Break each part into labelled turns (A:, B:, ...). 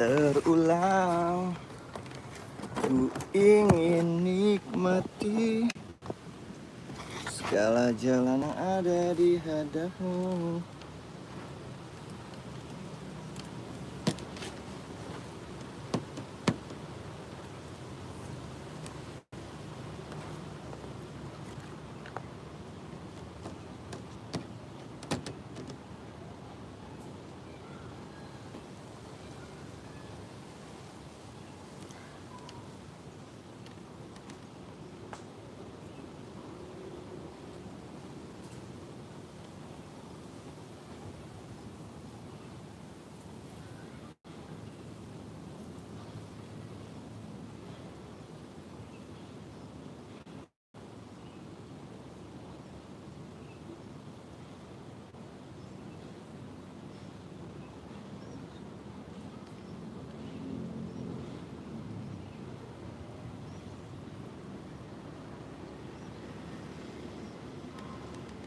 A: Terulang, ku ingin nikmati segala jalan yang ada di hadapmu.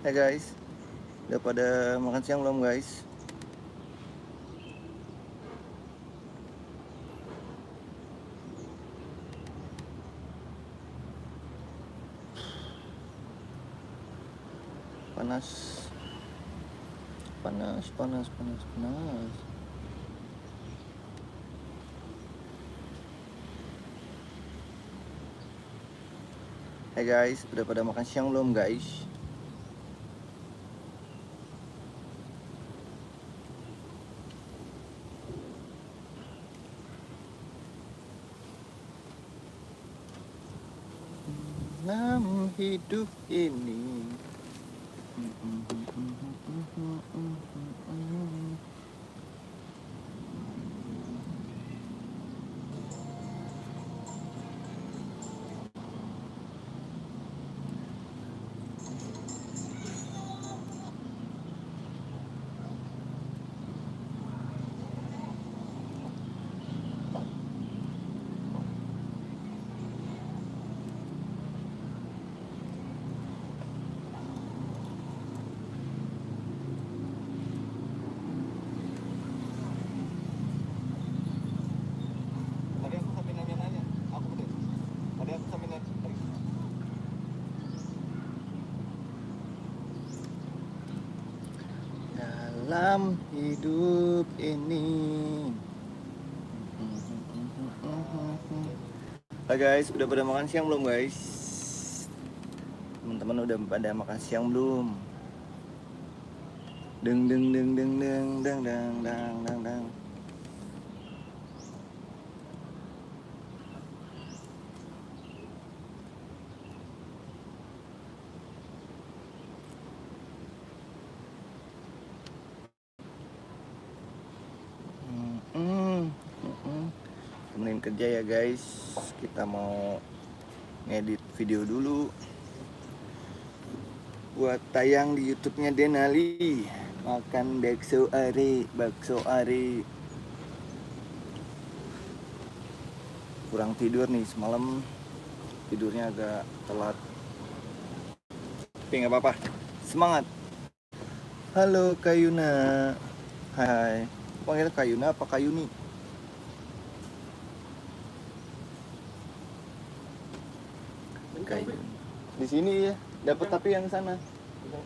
A: Hai guys, udah pada makan siang belum guys? Panas, panas, panas, panas, panas. Hai guys, udah pada makan siang belum guys? Dalam hidup ini dalam hidup ini. Hai guys, udah pada makan siang belum guys? Teman-teman udah pada makan siang belum? Deng deng deng deng deng deng deng deng deng deng. Temenin kerja ya guys, kita mau ngedit video dulu buat tayang di YouTube-nya Denali. Makan bakso are. Kurang tidur nih semalam, tidurnya agak telat. Tapi nggak apa-apa, semangat. Halo Kayuna, hai. Panggil Kayuna apa Kayuni? Kayuni. Di sini ya, dapat tapi yang sana.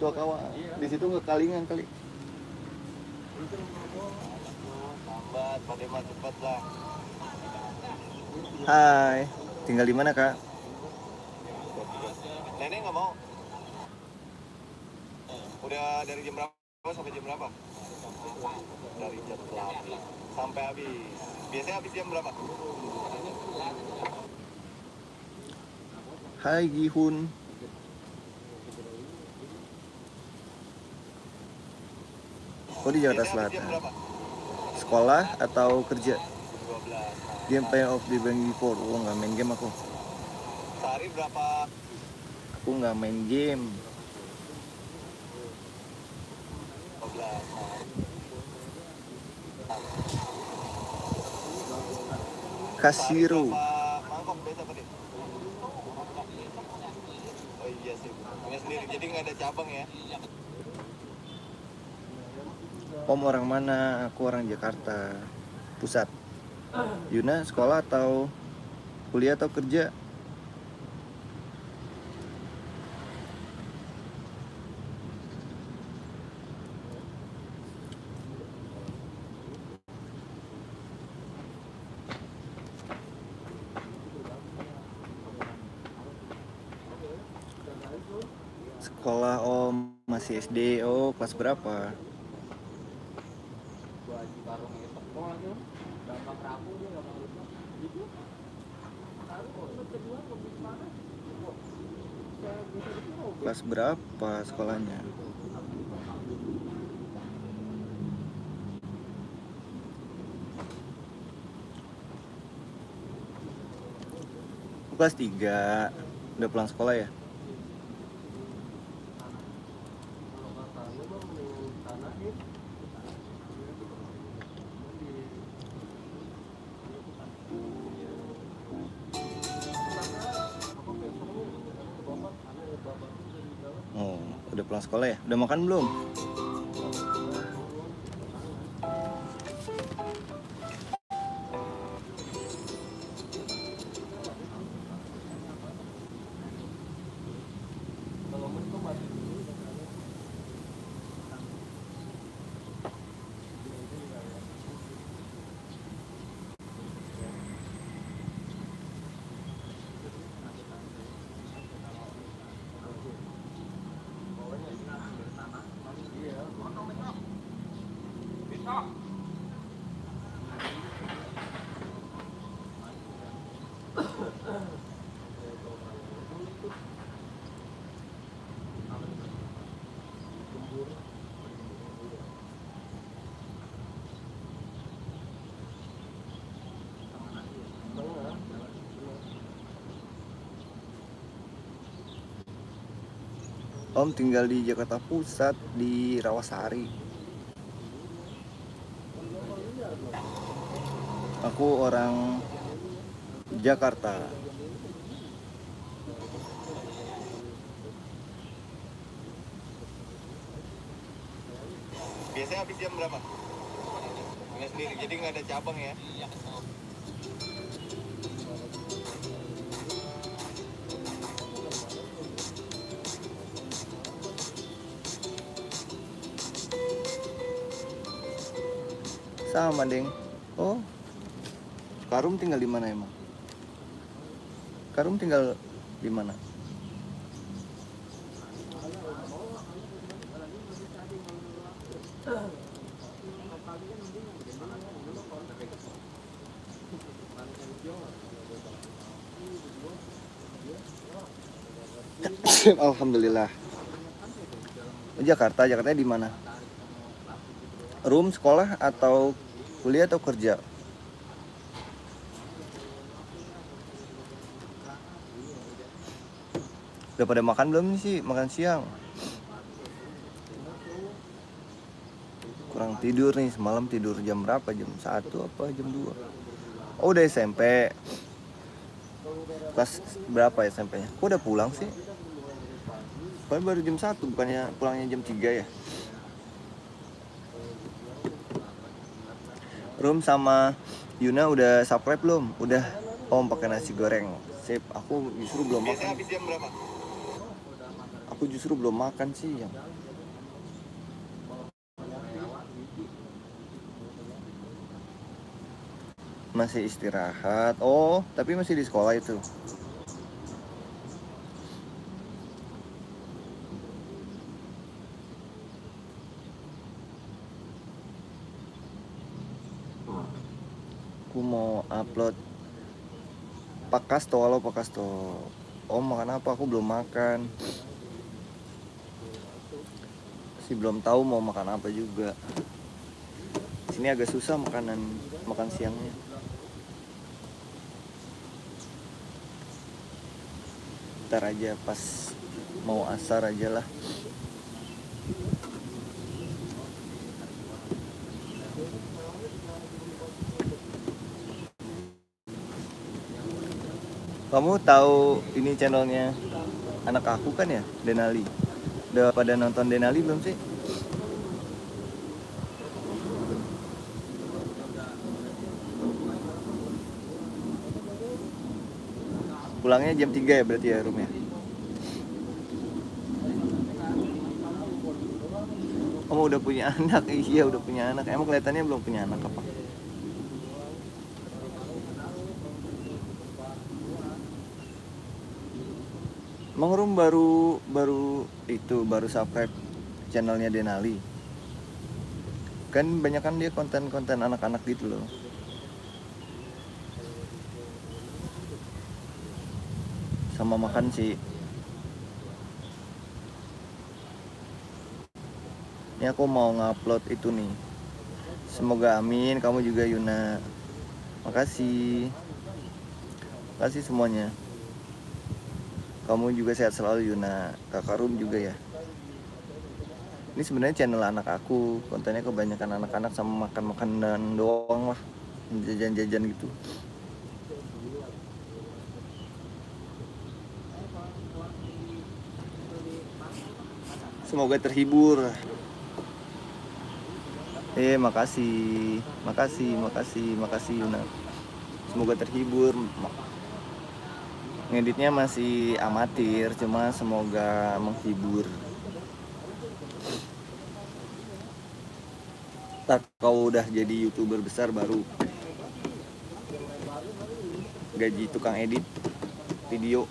A: Tua kawa. Di situ nggak kalingan kali. Lambat, pada cepat lah. Hai, tinggal di mana kak? Nenek nggak mau. Udah dari jam berapa sampai jam berapa? Dari jam 8 sampai habis. Biasanya habis jam berapa? Hai Gihun. Oh di Jakarta Selatan. Sekolah atau kerja? 12. Game play of the Bang Before. Oh nggak main game aku. Sehari berapa? Aku nggak main game. 12. Kasiro. Mangkok biasa apa nih? Oh iya sih, punya sendiri jadi nggak ada cabang ya. Om orang mana? Aku orang Jakarta. Pusat. Yuna sekolah atau kuliah atau kerja? Sekolah masih SD. Kelas berapa? Kelas berapa sekolahnya? Kelas 3. Udah pulang sekolah ya? Udah pulang sekolah ya? Udah makan belum? Om tinggal di Jakarta Pusat, di Rawasari. Aku orang Jakarta. Biasanya habis jam berapa? Nggak sendiri, jadi nggak ada cabang ya? Iya. Sama, Deng. Karum tinggal di mana emang? Karum tinggal di mana? Alhamdulillah. Jakarta di mana? Room, sekolah atau kuliah atau kerja? Udah pada makan belum sih? Makan siang. Kurang tidur nih, semalam tidur jam berapa? Jam 1 apa jam 2? Udah SMP. Kelas berapa ya SMP-nya? Kok udah pulang sih? Baru jam 1, bukannya pulangnya jam 3 ya? Rum sama Yuna udah subscribe belum? Udah. Om pakai nasi goreng. Sip, aku justru belum makan. Biasanya habis jam berapa? Aku justru belum makan sih yang. Masih istirahat. Tapi masih di sekolah itu. Aku mau upload Pakasto. Halo Pakasto. Om makan apa? Aku belum makan. Masih belum tahu mau makan apa juga. Sini agak susah makan siangnya. Ntar aja pas mau asar aja lah. Kamu tahu ini channelnya anak aku kan ya, Denali. Udah pada nonton Denali belum sih? Pulangnya jam 3 ya berarti ya roomnya. Kamu udah punya anak? Iya udah punya anak. Emang kelihatannya belum punya anak apa? Emang Rum baru subscribe channelnya Denali. Kan banyak kan dia konten-konten anak-anak gitu loh. Sama makan sih. Ini aku mau ngupload itu nih. Semoga amin, kamu juga Yuna. Makasih. Makasih semuanya. Kamu juga sehat selalu Yuna. Kakak Rum juga ya. Ini sebenarnya channel anak aku. Kontennya kebanyakan anak-anak sama makan-makanan doang lah. Jajan-jajan gitu. Semoga terhibur. Makasih Yuna. Semoga terhibur. Ngeditnya masih amatir, cuma semoga menghibur. Ntar kau udah jadi YouTuber besar baru gaji tukang edit video.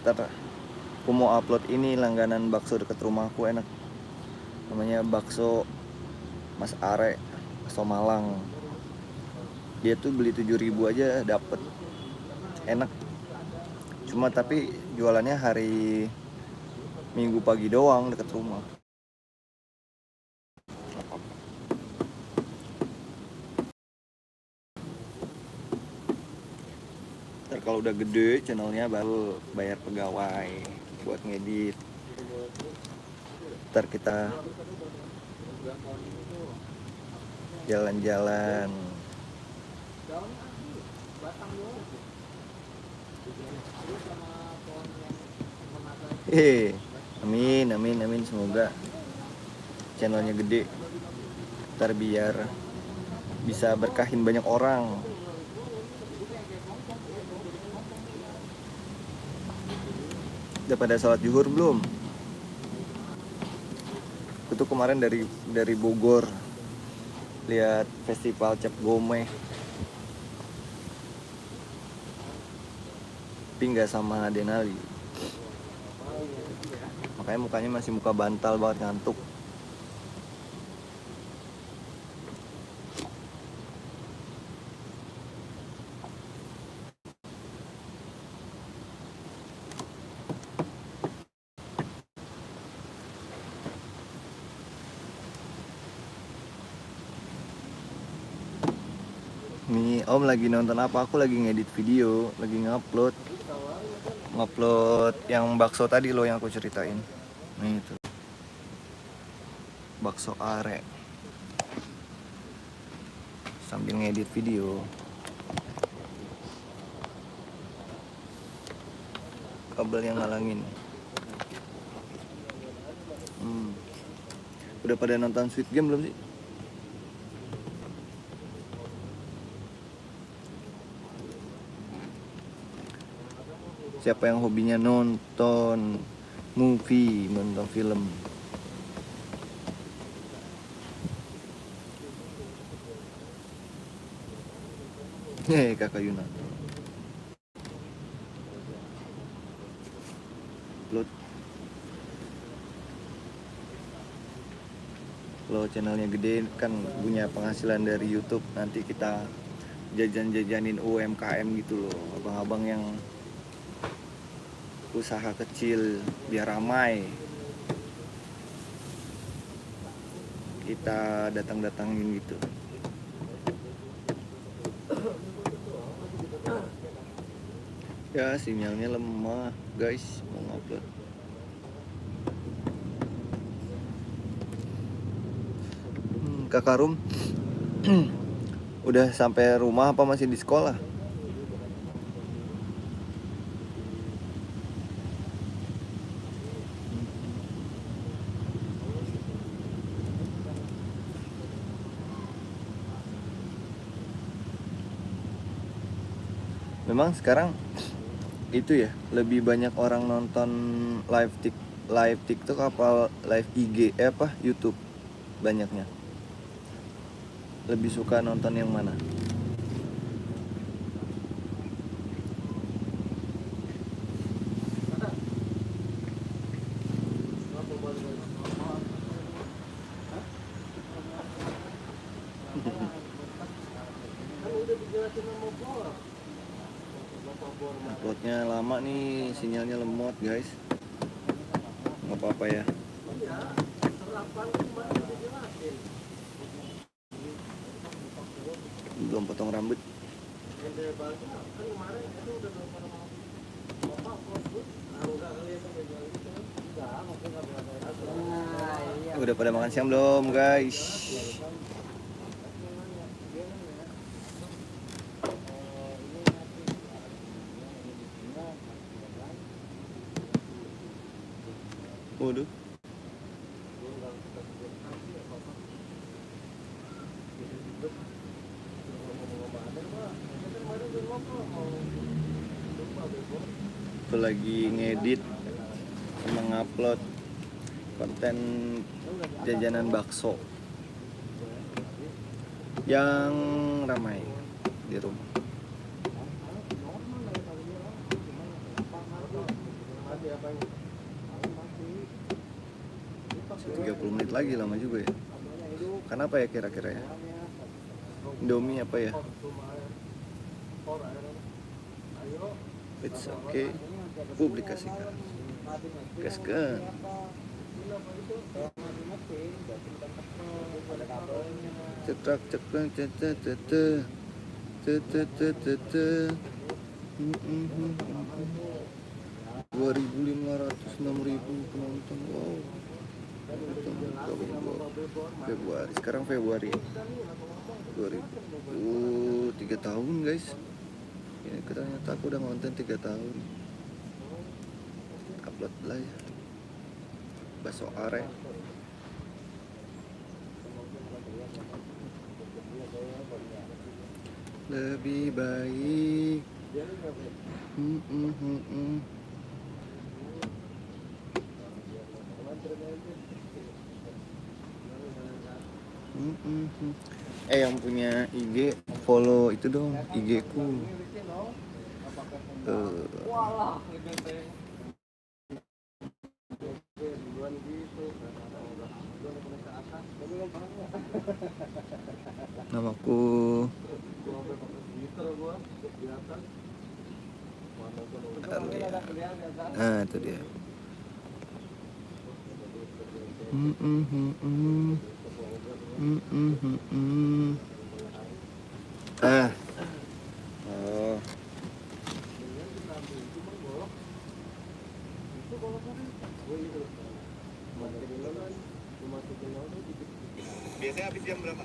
A: Ntar aku mau upload ini langganan bakso deket rumahku enak. Namanya bakso Mas Are, bakso Malang. Dia tuh beli 7.000 aja dapet. Enak. Cuma tapi jualannya hari Minggu pagi doang deket rumah. Ntar kalau udah gede channelnya baru bayar pegawai buat ngedit. Ntar kita jalan-jalan. Amin semoga channelnya gede. Ntar biar bisa berkahin banyak orang. Udah pada sholat zuhur belum? Aku tuh kemarin dari Bogor lihat festival Cap Gomeh. Tapi nggak sama Denali. Makanya mukanya masih muka bantal banget, ngantuk. Nih Om lagi nonton apa? Aku lagi ngedit video, lagi ngupload yang bakso tadi loh yang aku ceritain. Nih itu bakso are. Sambil ngedit video. Kabel yang ngalangin. Udah pada nonton Squid Game belum sih? Siapa yang hobinya nonton movie, nonton film? Kakak Yuna. Upload. Kalau channelnya gede kan punya penghasilan dari YouTube, nanti kita jajan-jajanin UMKM gitu loh, abang-abang yang usaha kecil biar ramai. Kita datang-datangin gitu. Ya sinyalnya lemah guys, mau ngupload. Kakak Rum udah sampai rumah apa masih di sekolah? Memang sekarang itu ya, lebih banyak orang nonton live TikTok apa live IG YouTube banyaknya. Lebih suka nonton yang mana? Uploadnya lama nih, sinyalnya lemot guys. Nggak apa-apa ya. Belum potong rambut. Udah pada makan siang belum guys? Waduh. Aku lagi ngedit sama ngupload konten jajanan bakso yang ramai di rumah. 30 menit lagi, lama juga ya. Kenapa ya kira-kira ya? Indomie apa ya? It's okay. Publikasikan. Gaskan. Cetrak cetrak cetrak cetrak cetrak cetrak 2.500 6.000 penonton. Wow. Februari, sekarang Februari 2000 3 tahun guys. Ini ternyata aku udah ngonten 3 tahun. Upload lah ya. Bakso are. Lebih baik. Yang punya IG follow itu dong IG ku. Namaku itu dia. Oh. Biasanya habis jam berapa?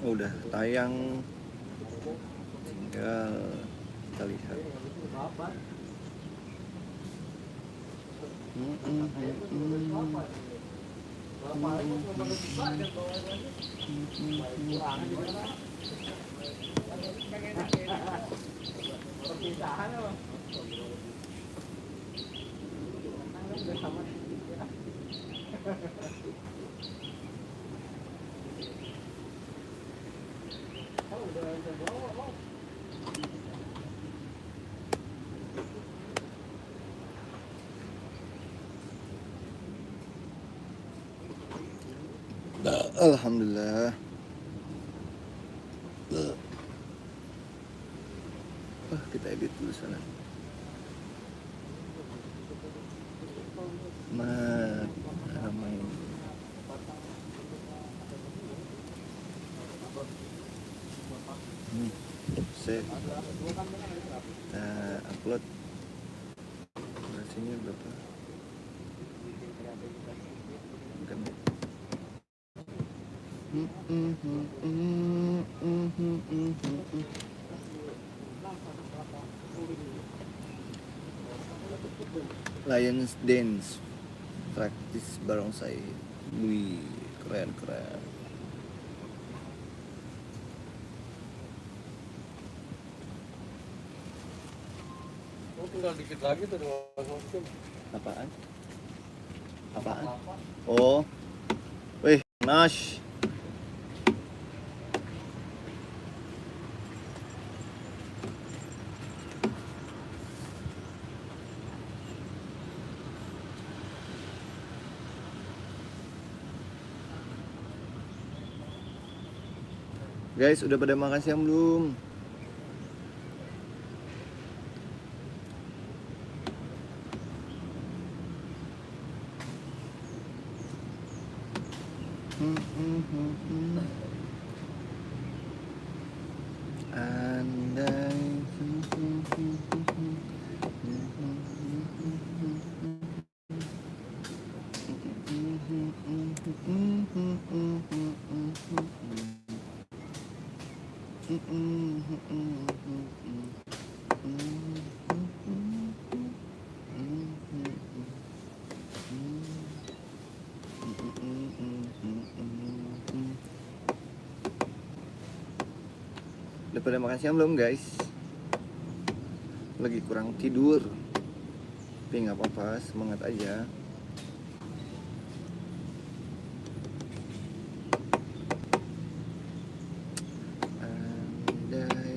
A: Udah tayang, tinggal kita lihat. Alhamdulillah. Kita edit dulu sana. Ramai. Save. Upload. Durasinya berapa? Lions Dance praktis barongsai. Wih, keren.
B: tinggal dikit lagi tuh dengan kostum.
A: Apaan? Apaan? Oh. Wih, Nash. Guys, udah pada makan siang belum? Andai udah pada makan siang belum guys? Lagi kurang tidur, tapi nggak apa-apa, semangat aja. Andai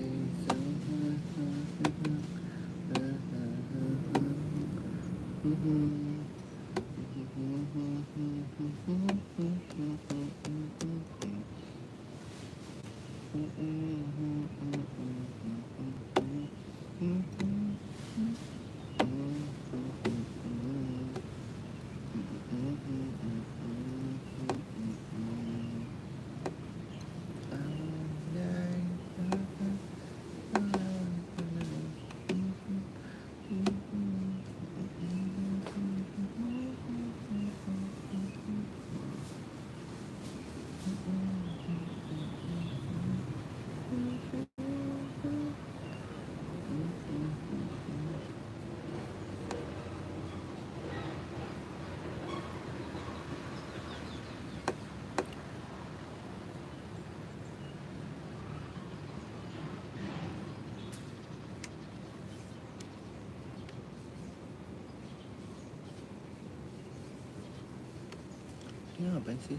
A: ini ngapain sih?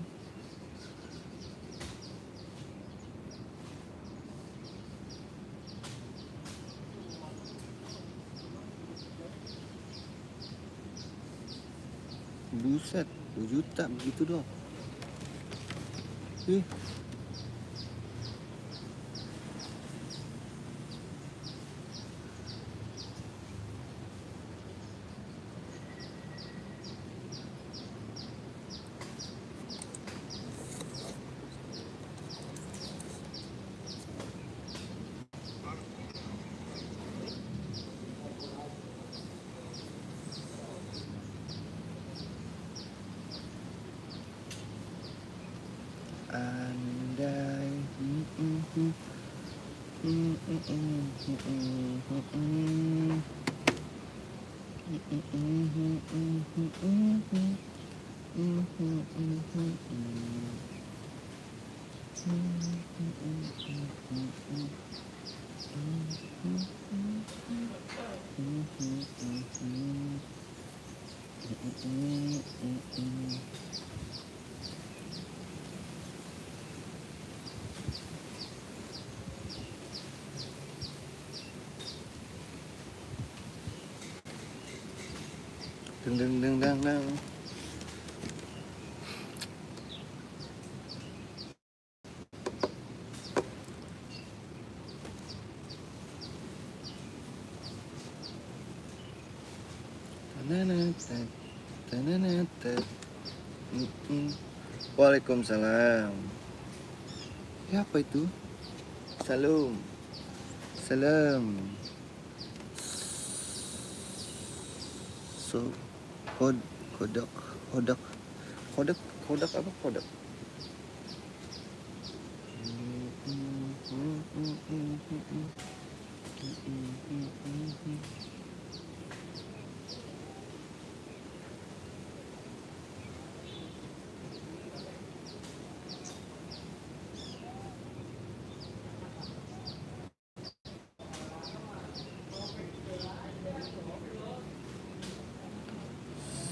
A: Buset, 2 juta begitu doang. Ih. Andai deng deng deng deng deng. Tananatat, tananatat. Waalaikumsalam. Siapa itu? Salam. Salam. So, kodak apa kodak?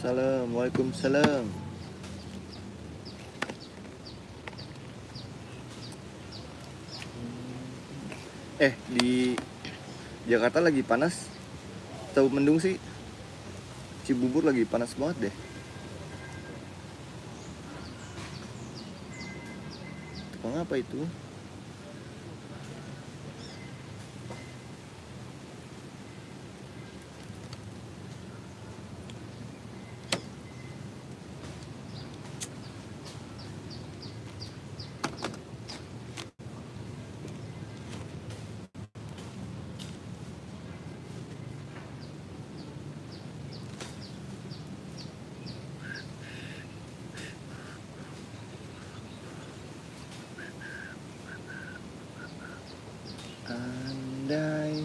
A: Salam, waalaikumsalam. Di Jakarta lagi panas atau mendung sih? Cibubur lagi panas banget deh. Tukang apa itu? Andai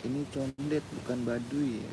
A: ini condet bukan baduy ya.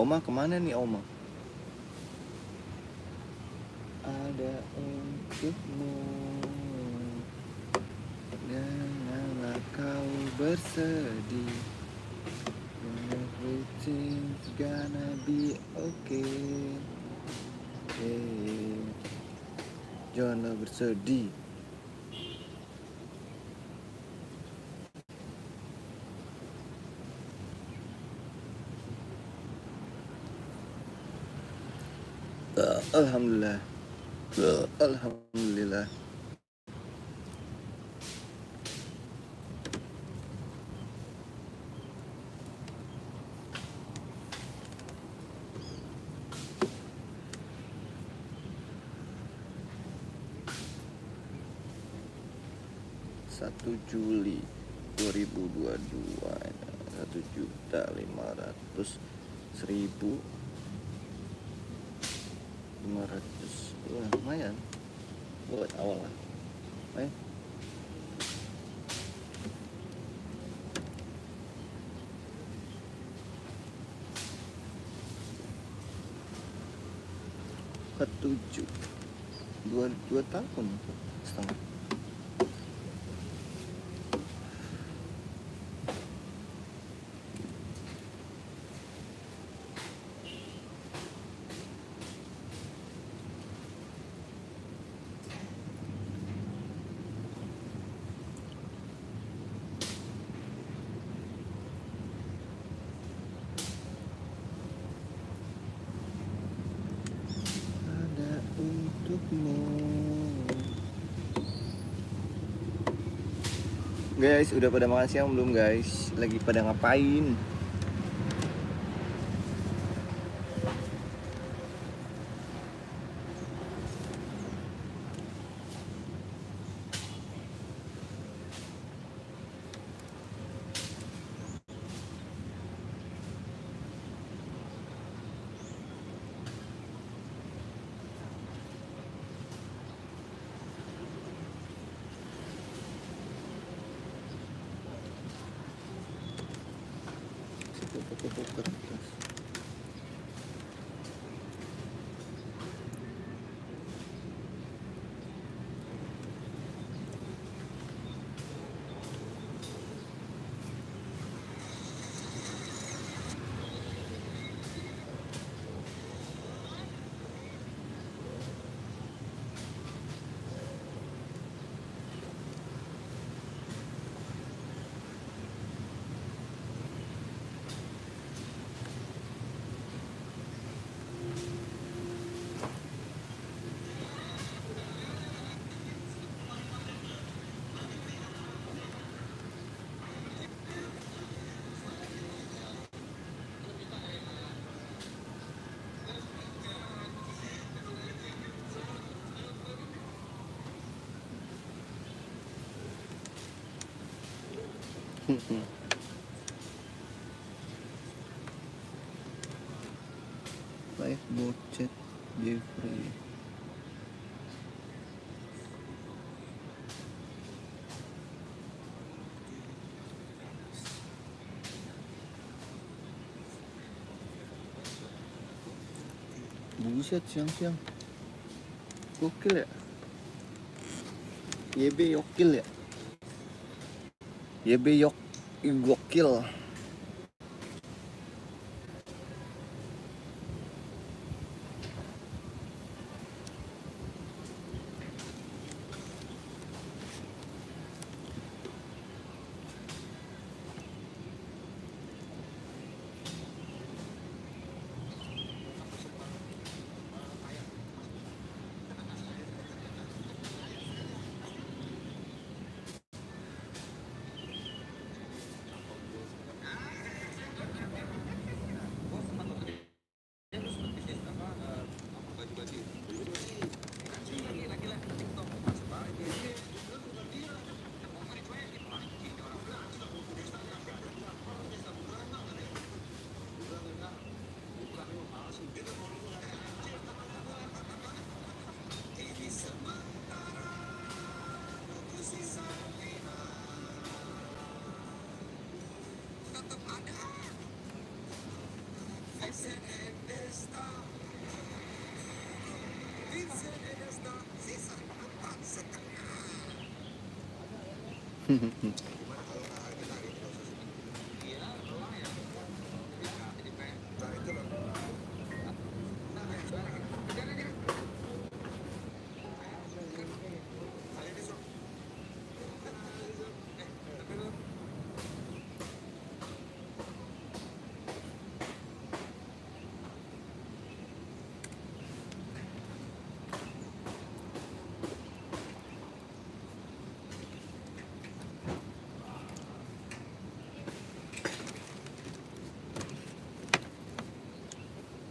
A: Oma kemana nih Oma? Ada untukmu, janganlah kau bersedih. Everything's gonna be okay. Janganlah bersedih. Alhamdulillah. Alhamdulillah. Juli 2022 1.500.500. Wah, lumayan buat awal lah. Ketujuh 2 tahun setengah. Guys, udah pada makan siang belum guys? Lagi pada ngapain? toko kertas. Live bot chat Jeffrey. Buset, siang-siang gokil ya. YB yokil ya. YB gokil.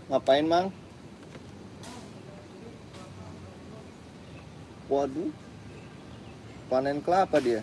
A: Ngapain, Mang? Waduh, panen kelapa dia.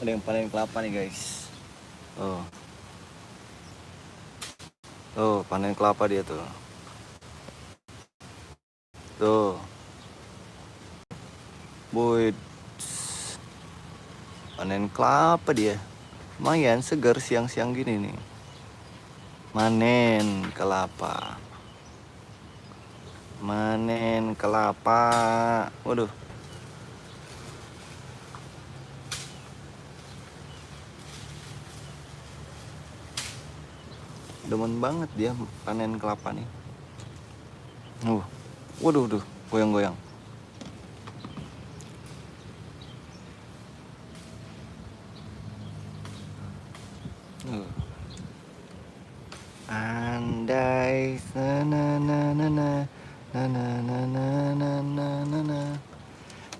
A: Ada yang panen kelapa nih guys. Tuh panen kelapa dia tuh. Tuh. Boy. Panen kelapa dia. Lumayan segar siang-siang gini nih. Manen kelapa. Manen kelapa. Waduh. Demen banget dia panen kelapa nih. Waduh, goyang-goyang. Andai na na na na na na na na na na na.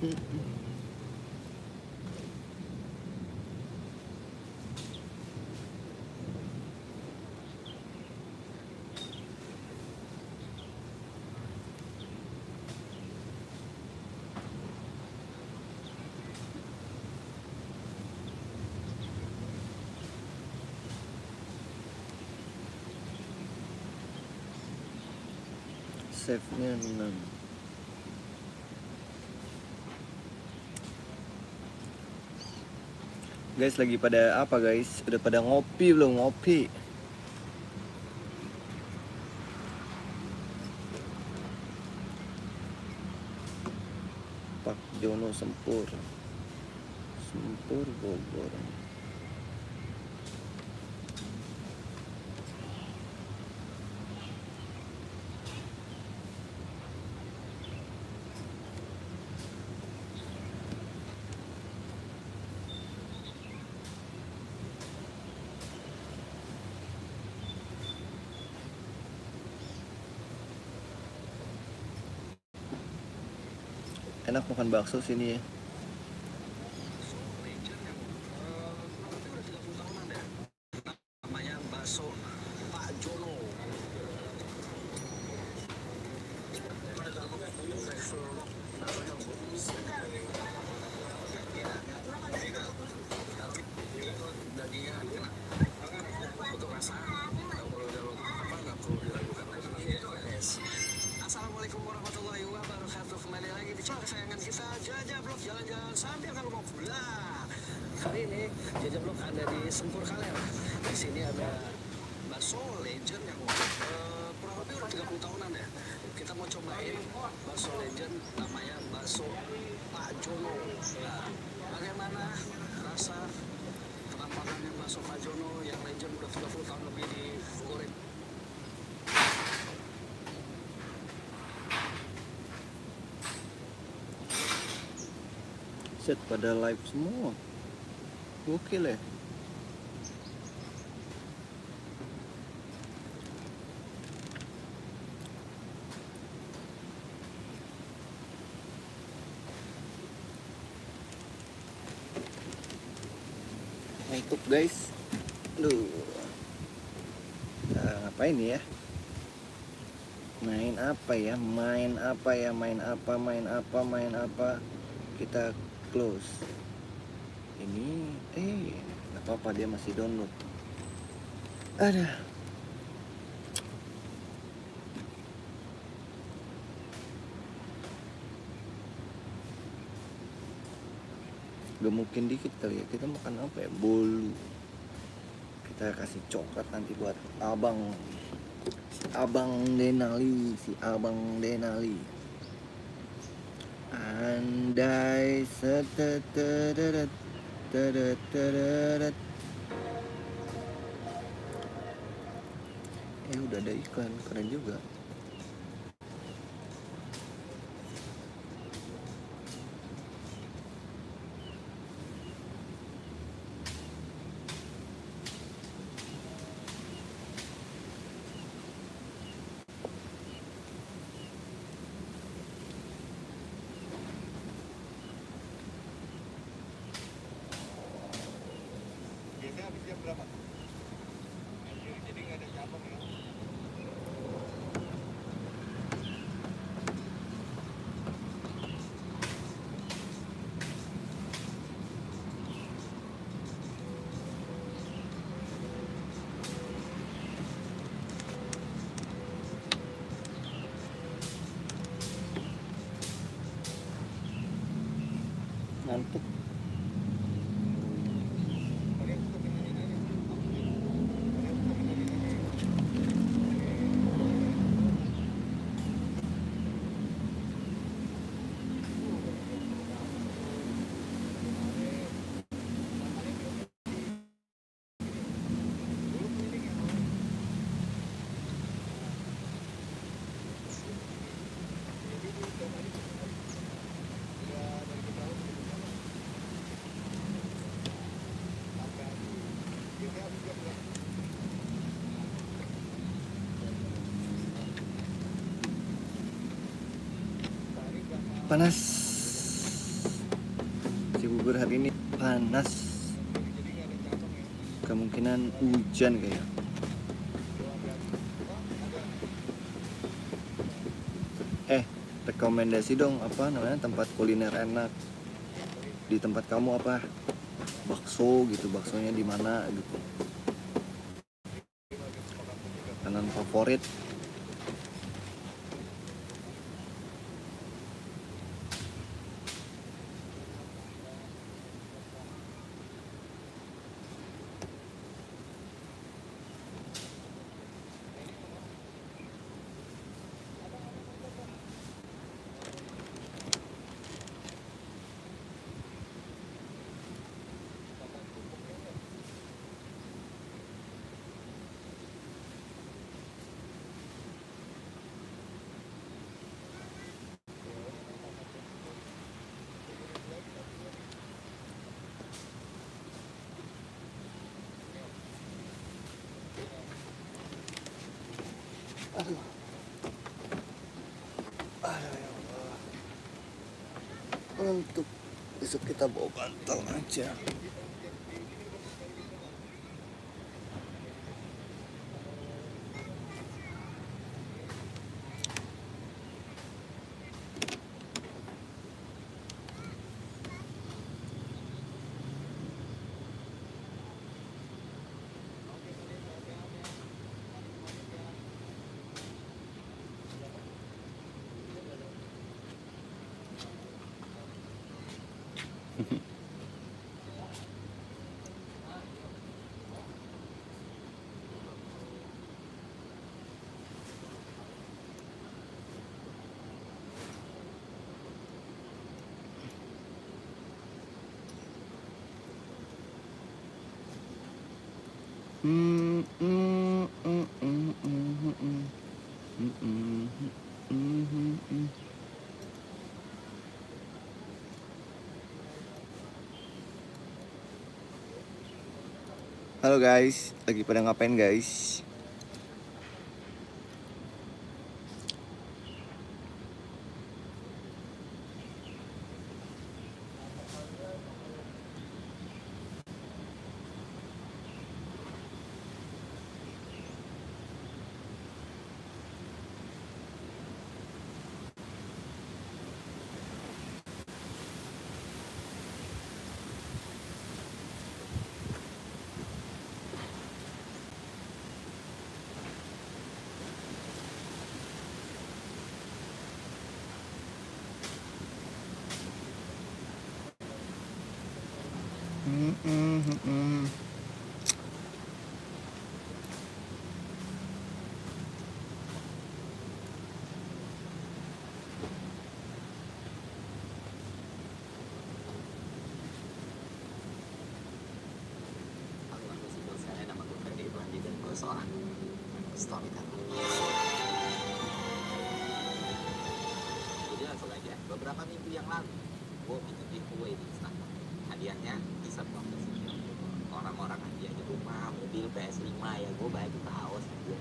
A: Save-nya 6. Guys, lagi pada apa guys? Udah pada ngopi belum? Ngopi. Pak Jono Sempur Bogor. Enak makan bakso sini ya.
C: Namanya bakso Pak Jono. Dagingnya enak untuk rasa, nggak perlu diragukan lagi. Yes. Assalamualaikum warahmatullahi wabarakatuh. Kembali lagi di channel kesayangan kita, Jaja Vlog, jalan-jalan sambil kalau mau pulang. Kali ini Jaja Vlog ada di Sempur Kaler. Di sini ada bakso legend yang kurang lebih udah 30 tahunan ya. Kita mau cobain bakso legend namanya bakso Pak Jono. Nah, bagaimana rasa penampakannya bakso Pak Jono yang legend udah 30 tahun lebih digoreng?
A: Set pada live semua. Gokil ya. Ngantuk guys. Duh. Nah, ngapain nih ya? Main apa ya? Main apa? Kita close. Ini nggak apa-apa, dia masih download. Ada. Gemukin dikit kali ya. Kita makan apa ya? Bolu. Kita kasih coklat nanti buat si Abang Denali. Andai seteteret. Udah ada iklan, keren juga. Ngantuk. Panas. panas, kemungkinan hujan kayak. Rekomendasi dong apa namanya tempat kuliner enak di tempat kamu, apa bakso gitu, baksonya di mana gitu, makanan favorit. Aduh, ya Allah. Untuk besok kita bawa bantal aja. Halo guys, lagi pada ngapain guys?
C: Saya nama gue Ferdi Ibrahim dan gue seorang storyteller. Jadi langsung aja, beberapa minggu yang lalu gue bikin giveaway di Instagram. Hadiahnya bisa dong orang-orang hadiahnya rumah, mobil, PS5 ya, gue baju kaos aja.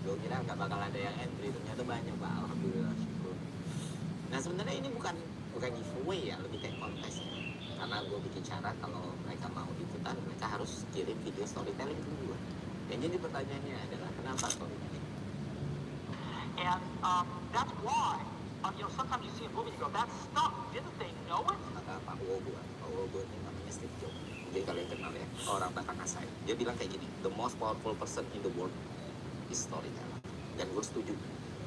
C: Gue kira nggak bakal ada yang entry, ternyata banyak pak, alhamdulillah syukur. Nah sebenarnya ini bukan giveaway ya, lebih kayak kontes ya. Karena gue bikin syarat kalau mereka mau ikutan, mereka harus kirim video storytelling ke gue. Yang jadi pertanyaannya adalah kenapa storytelling?
D: And that's why, sometimes you see a movie and you go, that's stuff. Didn't they know it?
C: Kata Pak Wogo ini namanya Steve Jobs. Jadi kalian kenal ya, orang Batang Asai. Dia bilang kayak gini, the most powerful person in the world is storyteller. Dan gue setuju.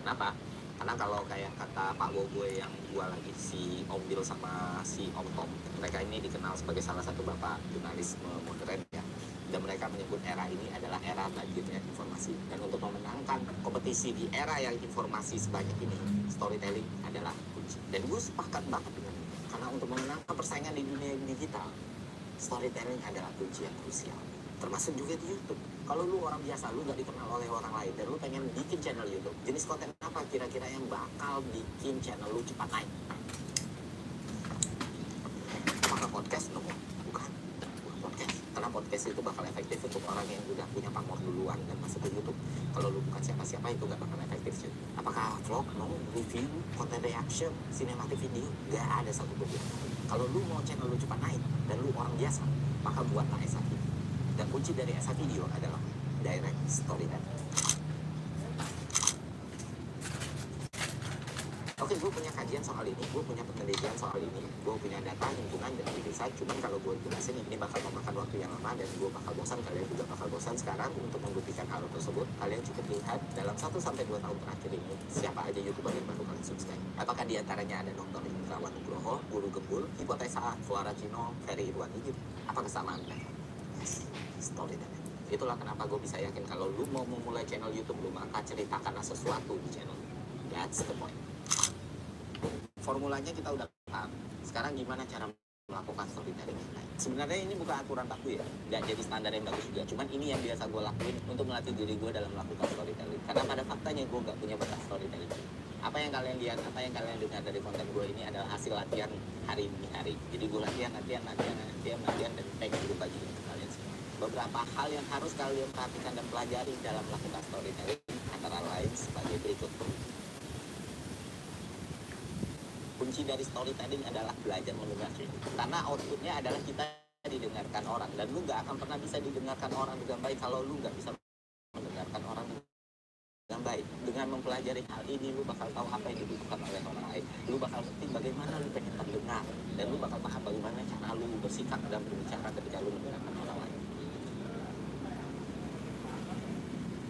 C: Kenapa? Karena kalau kayak kata Pak Wogo yang dua lagi, si Om Bill sama si Om Tom, mereka ini dikenal sebagai salah satu bapak jurnalisme modern ya. Dan mereka menyebut era ini adalah era banjirnya informasi. Dan untuk memenangkan kompetisi di era yang informasi sebanyak ini, storytelling adalah kunci. Dan gue sepakat banget dengan itu. Karena untuk memenangkan persaingan di dunia digital, storytelling adalah kunci yang krusial. Termasuk juga di YouTube. Kalau lu orang biasa, lu gak dikenal oleh orang lain, dan lu pengen bikin channel YouTube, jenis konten apa kira-kira yang bakal bikin channel lu cepat naik? Apakah podcast? No, bukan podcast. Karena podcast itu bakal efektif untuk orang yang udah punya pamor duluan dan masuk ke YouTube. Kalau lu bukan siapa-siapa, itu gak bakal efektif sih. Apakah vlog? No, review, konten reaction, cinematic video? Gak ada satu pun. Kalau lu mau channel lu cepat naik dan lu orang biasa, maka buatlah SA video. Dan kunci dari SA video adalah direct storytelling. Oke, gue punya kajian soal ini, gue punya penelitian soal ini, gue punya data, hitungan, dan analisa. Cuman kalau gue jelasin ini bakal memakan waktu yang lama dan gue bakal bosan, kalian juga bakal bosan. Sekarang untuk membuktikan hal tersebut, kalian cukup lihat dalam 1-2 tahun terakhir ini siapa aja YouTuber yang baru kalian subscribe. Apakah diantaranya ada Dr. Indrawan Nugroho, Guru Gembul, Hipotesa, Suara Cino, Ferry Irwandi gitu? Apa kesamaan mereka? Yes, storytelling. Itulah kenapa gue bisa yakin kalau lu mau memulai channel YouTube lu, maka ceritakanlah sesuatu di channel. That's the point. Formulanya kita udah paham. Sekarang gimana cara melakukan storytelling yang baik? Sebenarnya ini bukan aturan baku ya, nggak jadi standar yang bagus juga. Cuman ini yang biasa gue lakuin untuk melatih diri gue dalam melakukan storytelling. Karena pada faktanya gue nggak punya bakat storytelling. Apa yang kalian lihat, apa yang kalian dengar dari konten gue ini adalah hasil latihan hari demi hari. Jadi gue latihan, dan pengen gue bagiin ke kalian semua. Beberapa hal yang harus kalian perhatikan dan pelajari dalam melakukan storytelling antara lain sebagai berikut. Kunci dari storytelling adalah belajar mendengarkan. Karena outputnya adalah kita didengarkan orang. Dan lu gak akan pernah bisa didengarkan orang dengan baik kalau lu gak bisa mendengarkan orang dengan baik. Dengan mempelajari hal ini, lu bakal tahu apa yang dibutuhkan oleh orang lain. Lu bakal ngerti bagaimana lu pengen terdengar. Dan lu bakal paham bagaimana cara lu bersikap dan berbicara ketika lu mendengarkan orang lain.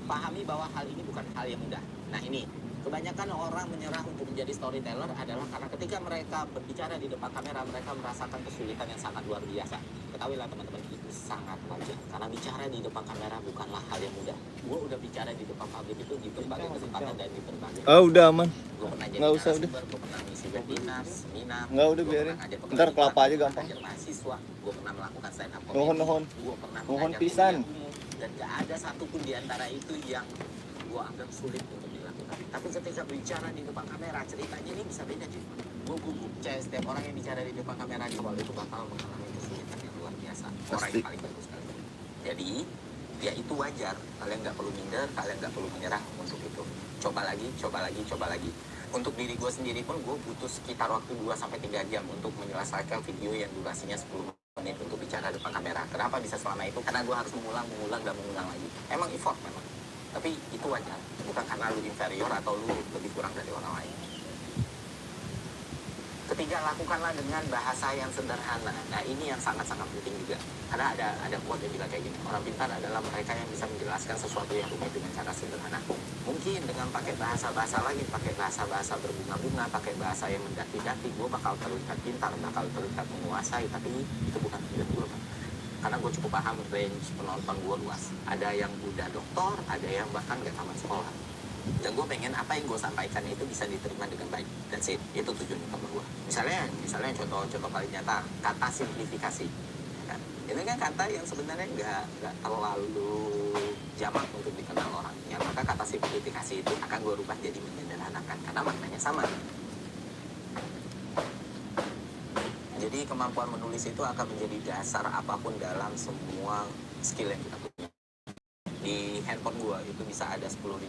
C: Pahami bahwa hal ini bukan hal yang mudah. Nah ini, kebanyakan orang menyerah untuk menjadi storyteller adalah karena ketika mereka berbicara di depan kamera, mereka merasakan kesulitan yang sangat luar biasa. Ketahuilah teman-teman, itu sangat wajar. Karena bicara di depan kamera bukanlah hal yang mudah. Gue udah bicara di depan publik itu di berbagai kesempatan dan di berbagai.
A: Udah aman.
C: Gue pernah jadi
A: Nggak usah,
C: narasumber, gue pernah ngisi webinar, seminar.
A: Nggak, udah biarin. Ntar kelapa aja gampang.
C: Mahasiswa, gue pernah melakukan stand up
A: Nuhun.
C: Gue pernah
A: Nuhun
C: mengajar
A: pisan.
C: kuliah umum. Dan gak ada satupun di antara itu yang gue anggap sulit untuk dilakukan. Tapi ketika bicara di depan kamera, ceritanya ini bisa beda cuy. Gue gugup, setiap orang yang bicara di depan kamera di awal itu bakal mengalami kesulitan yang luar biasa. Orang yang paling bagus sekali. Jadi, ya itu wajar. Kalian gak perlu minder, kalian gak perlu menyerah untuk itu. Coba lagi. Untuk diri gue sendiri pun gue butuh sekitar waktu 2-3 jam untuk menyelesaikan video yang durasinya 10 menit untuk bicara depan kamera. Kenapa bisa selama itu? Karena gue harus mengulang dan mengulang lagi. Emang effort memang. Tapi itu wajar. Bukan karena lu inferior atau lu lebih kurang dari orang lain. Ketiga, lakukanlah dengan bahasa yang sederhana. Nah ini yang sangat-sangat penting juga. Karena ada quote yang bilang kayak gini. Orang pintar adalah mereka yang bisa menjelaskan sesuatu yang rumit dengan cara sederhana. Mungkin dengan pakai bahasa-bahasa lagi, pakai bahasa-bahasa berbunga-bunga, pakai bahasa yang mendaki-daki, gue bakal terlihat pintar, bakal terlihat menguasai. Tapi itu bukan tujuan gue, Pak. Karena gue cukup paham range penonton gue luas. Ada yang udah doktor, ada yang bahkan gak tamat sekolah. Dan gue pengen apa yang gue sampaikan itu bisa diterima dengan baik. That's it. Itu tujuan utama gue. Misalnya contoh paling nyata, kata simplifikasi. Kan? Ini kan kata yang sebenarnya nggak terlalu jamak untuk dikenal orang. Ya, maka kata simplifikasi itu akan gue rubah jadi menyederhanakan. Karena maknanya sama. Jadi kemampuan menulis itu akan menjadi dasar apapun dalam semua skill yang kita punya. Di handphone gue itu bisa ada 10.000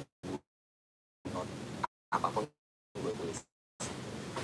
C: note apapun gue tulis.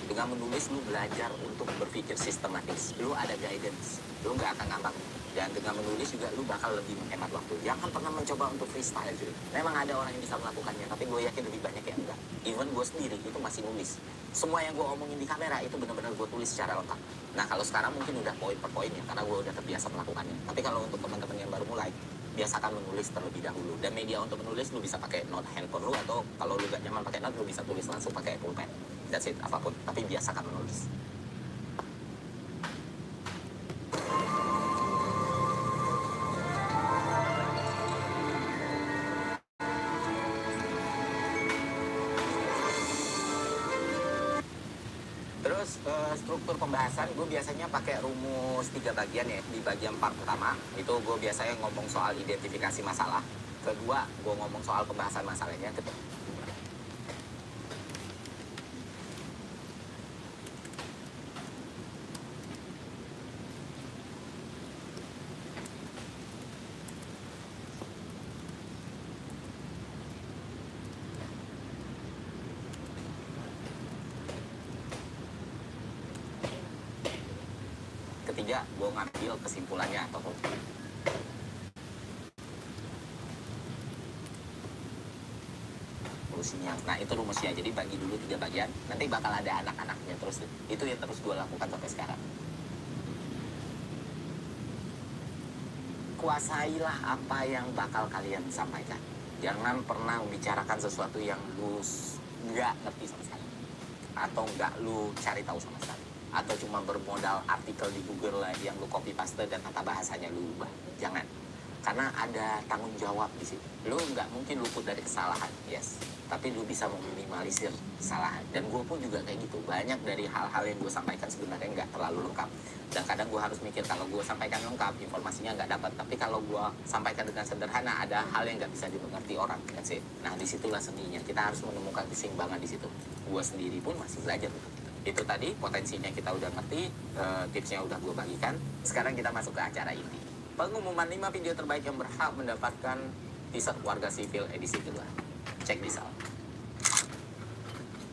C: Dengan menulis lu belajar untuk berpikir sistematis. Lu ada guidance, lu nggak akan ngambang. Dan dengan menulis juga lu bakal lebih menghemat waktu. Jangan pernah mencoba untuk freestyle cuy. Memang ada orang yang bisa melakukannya, tapi gue yakin lebih banyak yang enggak. Even gue sendiri itu masih nulis. Semua yang gue omongin di kamera itu benar-benar gue tulis secara lengkap. Nah kalau sekarang mungkin udah poin per poin ya, karena gue udah terbiasa melakukannya. Tapi kalau untuk teman-teman yang baru mulai, biasakan menulis terlebih dahulu. Dan media untuk menulis lu bisa pakai note handphone lu, atau kalau lu gak nyaman pakai note, lu bisa tulis langsung pakai pulpen. That's it, apapun. Tapi biasakan menulis. Terus struktur pembahasan gue biasanya pakai rumus 3 bagian ya. Di bagian part pertama itu gue biasanya ngomong soal identifikasi masalah. Kedua gue ngomong soal pembahasan masalahnya. aja gue ngambil kesimpulannya atau solusinya. Nah itu rumusnya, jadi bagi dulu 3 bagian, nanti bakal ada anak-anaknya terus. Itu yang terus gue lakukan sampai sekarang. Kuasailah apa yang bakal kalian sampaikan. Jangan pernah membicarakan sesuatu yang lu nggak ngerti sama sekali, atau nggak lu cari tahu sama sekali, atau cuma bermodal artikel di Google lah yang lu copy paste dan tata bahasanya lu ubah. Jangan, karena ada tanggung jawab di situ. Lu nggak mungkin luput dari kesalahan, yes, tapi lu bisa meminimalisir kesalahan. Dan gue pun juga kayak gitu. Banyak dari hal-hal yang gue sampaikan sebenarnya nggak terlalu lengkap, dan kadang gue harus mikir kalau gue sampaikan lengkap informasinya nggak dapat, tapi kalau gue sampaikan dengan sederhana ada hal yang nggak bisa dimengerti orang. That's it. Nah disitulah seninya, kita harus menemukan keseimbangan di situ. Gue sendiri pun masih belajar untuk itu tadi. Potensinya kita udah ngerti, tipsnya udah gue bagikan. Sekarang kita masuk ke acara inti, pengumuman 5 video terbaik yang berhak mendapatkan t-shirt Warga Sipil edisi kedua. Cek di sal.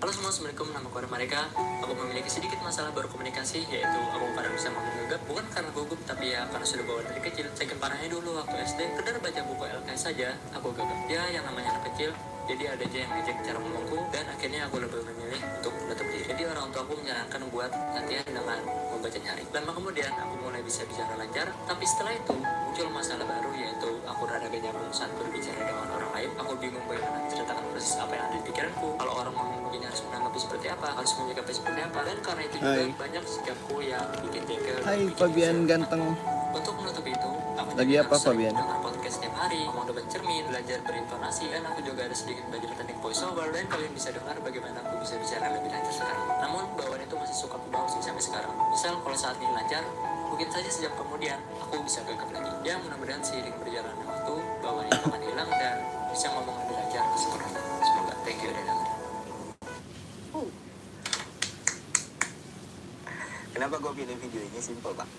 E: Halo semua, assalamualaikum, nama aku mereka. Aku memiliki sedikit masalah berkomunikasi, yaitu aku kadang bisa ngomong gegap, bukan karena gugup, tapi ya karena sudah bawaan dari kecil. Saking parahnya dulu waktu SD, sekedar baca buku LKS saja, aku gagap. Ya, yang namanya anak kecil, jadi ada aja yang ngejek cara ngomongku, dan akhirnya aku lebih memilih untuk menutup diri. Jadi orang tua aku menyarankan buat latihan dengan membaca nyari. Lama kemudian, aku mulai bisa bicara lancar, tapi setelah itu, muncul masalah baru, yaitu aku rada gak nyaman saat berbicara dengan orang lain. Aku bingung bagaimana menceritakan persis apa yang ada di pikiranku. Kalau orang ngomong begini harus menanggapi seperti apa, harus menyikapi seperti apa, dan karena itu juga banyak sikapku yang bikin jengkel.
A: Hai Fabian ganteng.
E: Untuk menutup itu, aku
A: Lagi
E: juga
A: apa,
E: sering
A: Fabian?
E: dengar podcast setiap hari, ngomong depan cermin, belajar berintonasi, dan aku juga ada sedikit belajar teknik voiceover, dan kalian bisa dengar bagaimana aku bisa bicara lebih lancar sekarang. Namun bawaan itu masih suka aku bawa sih sampai sekarang. Misal kalau saat ini lancar, mungkin saja sejam kemudian aku bisa gagap lagi. Ya mudah-mudahan seiring berjalannya waktu, bawaan itu akan hilang dan bisa ngomong lebih lancar kesempurnaan. Semoga. Thank you udah dengar.
C: Kenapa gue pilih video ini? Simple Pak.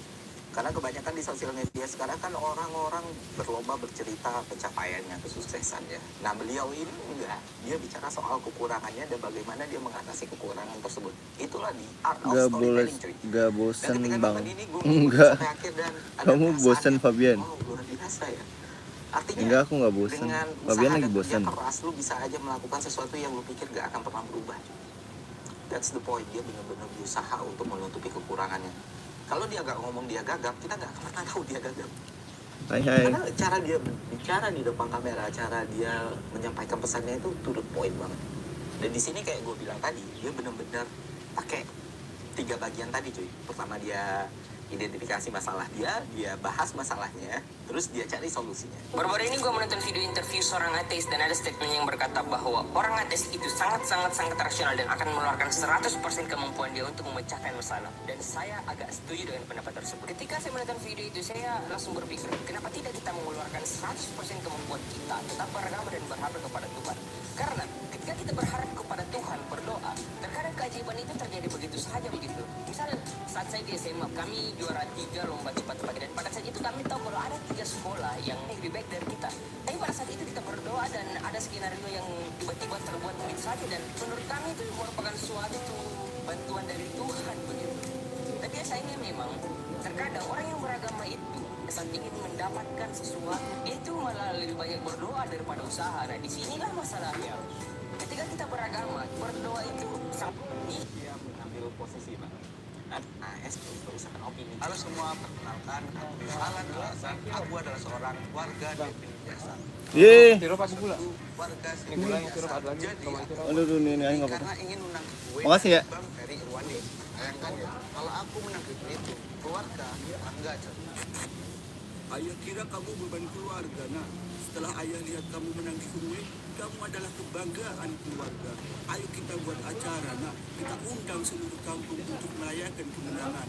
C: Karena kebanyakan di sosial media sekarang kan orang-orang berlomba bercerita pencapaiannya, kesuksesannya. Nah beliau ini enggak, dia bicara soal kekurangannya dan bagaimana dia mengatasi kekurangan tersebut. Itulah di art of storytelling, cuy.
A: Gak bosen
C: Dan ketika
A: bang.
C: nonton ini, gue
A: Enggak.
C: sampai akhir dan ada
A: Kamu
C: perasaan
A: bosen
C: yang,
A: Fabian.
C: wow, luar biasa ya. Artinya
A: Enggak, aku nggak bosen.
C: dengan
A: Fabian
C: usaha
A: lagi
C: dan kerja
A: bosen.
C: keras, lu bisa aja melakukan sesuatu yang lu pikir gak akan pernah berubah. That's the point. Dia benar-benar berusaha untuk menutupi kekurangannya. Kalau dia gak ngomong dia gagap, kita gak akan pernah tahu dia gagap.
A: Hai hai.
C: Karena cara dia bicara di depan kamera, cara dia menyampaikan pesannya itu to the point banget. Dan di sini kayak gue bilang tadi, dia benar-benar pakai 3 bagian tadi cuy. Pertama dia identifikasi masalah dia bahas masalahnya, terus dia cari solusinya.
F: Baru-baru ini gue menonton video interview seorang ateis dan ada statement yang berkata bahwa orang ateis itu sangat rasional dan akan mengeluarkan 100% kemampuan dia untuk memecahkan masalah. Dan saya agak setuju dengan pendapat tersebut. Ketika saya menonton video itu, saya langsung berpikir, kenapa tidak kita mengeluarkan 100% kemampuan kita, tetap beragama dan berharap kepada Tuhan. Karena ketika kita berharap kepada Tuhan, berdoa, terkadang keajaiban itu terjadi begitu saja begitu. Misalnya saat saya di SMA, kami juara 3 lomba cepat pagi, dan pada saat itu kami tahu kalau ada 3 sekolah yang lebih baik dari kita. Tapi pada saat itu kita berdoa dan ada skenario yang tiba-tiba terbuat begitu saja, dan menurut kami itu merupakan suatu bantuan dari Tuhan begitu. Tapi sayangnya memang terkadang orang yang beragama itu saat ingin mendapatkan sesuatu, dia itu malah lebih banyak berdoa daripada usaha. Nah disinilah masalahnya. Ketika kita beragama, berdoa itu sangat
C: Dia mengambil posisi Pak. AS berusaha opini.
G: Halo semua, perkenalkan aku Alan Alasan. Aku adalah seorang warga Devin biasa.
A: Ye.
B: Sirup aku pula.
G: Warga
B: Ini pula yang sirup ada lagi.
G: Jadi,
B: Sama itu.
A: Aduh ini aing nggak apa-apa.
G: karena ingin menang gue,
A: Makasih ya.
G: Bang Ferry Irwandi. Bayangkan ya, kalau aku menang itu, keluarga bangga coy.
H: Ayah kira kamu beban keluarga, nak. Setelah ayah lihat kamu menang di gue, kamu adalah kebanggaan keluarga. Ayo kita buat acara, nak. Kita undang seluruh kampung untuk merayakan kemenangan.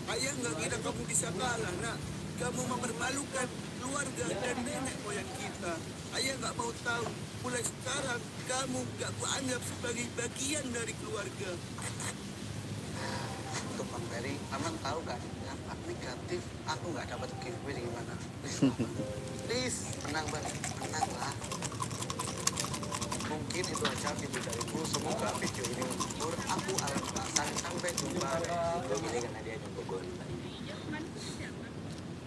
H: Ayah nggak kira kamu bisa kalah, nak. Kamu mempermalukan keluarga dan nenek moyang kita. Ayah nggak mau tahu. Mulai sekarang, kamu nggak kuanggap sebagai bagian dari keluarga.
G: Untuk Bang Ferry, Aman tahu kan, dampak negatif aku nggak dapat giveaway gimana? Please, menang Bang, menang lah. Mungkin itu aja video dariku. Semoga video ini menghibur. Aku Alan Alasan. Sampai jumpa.
C: Ini karena dia nyontoh gue.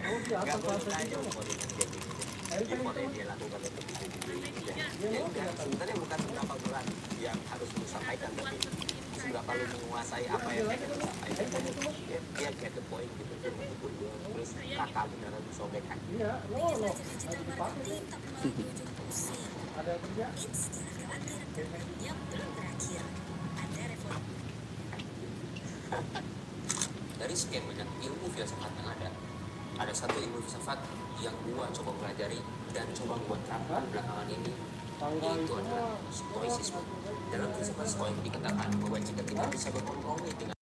C: Nggak perlu tanya umur yang dia gini. Impor yang dia lakukan untuk itu. Ya udah, sebenarnya bukan seberapa berat yang harus lu sampaikan, tapi seberapa lu menguasai apa yang pengen lu sampaikan. Dia get the point gitu, dia menghibur gue. Terus kakak beneran sobek kaki.
B: Iya, lo harus dipakai. Ada yang kerja?
E: Dari sekian banyak ilmu filsafat yang ada satu ilmu filsafat yang gua coba pelajari dan coba gua terapkan belakangan ini, yaitu adalah stoicisme. Dalam filsafat stoik dikatakan bahwa jika kita bisa berkompromi dengan